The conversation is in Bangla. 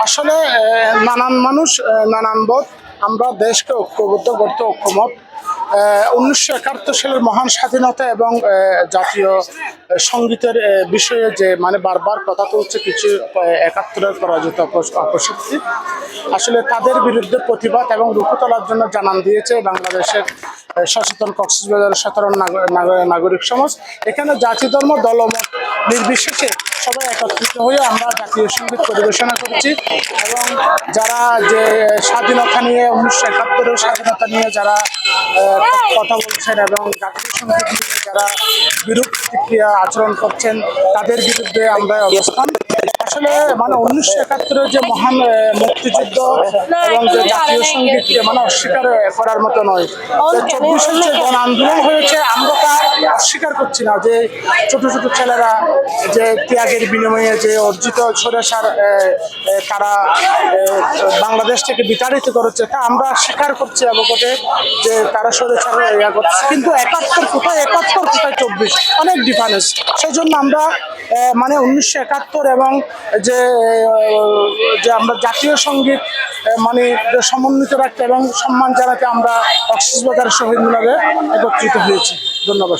আসলে নানান মানুষ নানান বোধ আমরা দেশকে ঐক্যবদ্ধ করতে ঐক্যমত। 1971 সালের মহান স্বাধীনতা এবং জাতীয় সঙ্গীতের বিষয়ে যে মানে বারবার কথা তুলছে কিছু 71-এর পরাজিত অপশক্তি, আসলে তাদের বিরুদ্ধে প্রতিবাদ এবং রুখে তোলার জন্য জানান দিয়েছে বাংলাদেশের সচেতন কক্সবাজারের সাধারণ নাগরিক সমাজ। এখানে জাতি ধর্ম দলমত নির্বিশেষে সবাই একত্রিত হয়ে আমরা জাতীয় সঙ্গীত পরিবেশনা করছি এবং যারা যে স্বাধীনতা নিয়ে 1971-এর স্বাধীনতা নিয়ে যারা কথা বলছেন এবং জাতীয় সঙ্গীত নিয়ে যারা বিরূপ প্রতিক্রিয়া আচরণ করছেন তাদের বিরুদ্ধে আমরা অবস্থান। আসলে মানে 1971-এর যে মহান মুক্তিযুদ্ধ এবং যে জাতীয় সঙ্গীতকে মানে অস্বীকার করার মতো নয়। 24-এর যে গণ আন্দোলন হয়েছে আমরা তা অস্বীকার করছি না, যে ছোট ছোট ছেলেরা যে ত্যাগের বিনিময়ে যে অর্জিত স্বৈরাচার তারা বাংলাদেশ থেকে বিতাড়িত করেছে তা আমরা স্বীকার করছি অবগতে যে তারা স্বৈরাচার ইয়া করছে, কিন্তু 71 কোথায় 24 অনেক ডিফারেন্স। সেই জন্য আমরা মানে 1971 এবং যে আমরা জাতীয় সঙ্গীত মানে সমন্বিত রাখতে এবং সম্মান জানাতে আমরা কক্সবাজার শহীদ মিনারে একত্রিত হয়েছি। ধন্যবাদ।